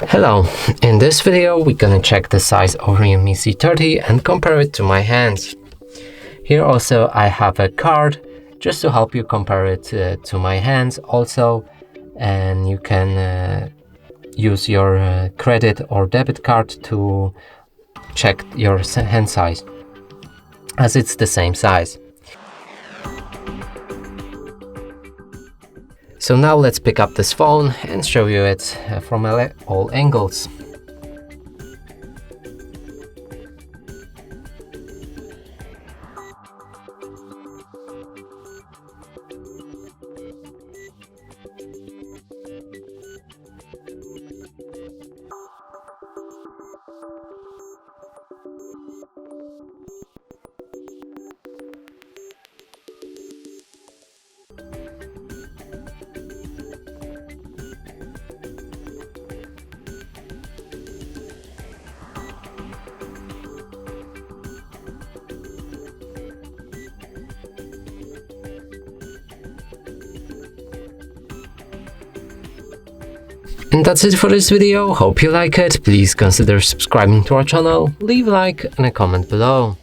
Hello, in this video we're gonna check the size of REALME C30 and compare it to my hands. Here also I have a card just to help you compare it to my hands also, and you can use your credit or debit card to check your hand size, as it's the same size. So now let's pick up this phone and show you it from all angles. And that's it for this video. Hope you like it. Please consider subscribing to our channel, leave a like and a comment below.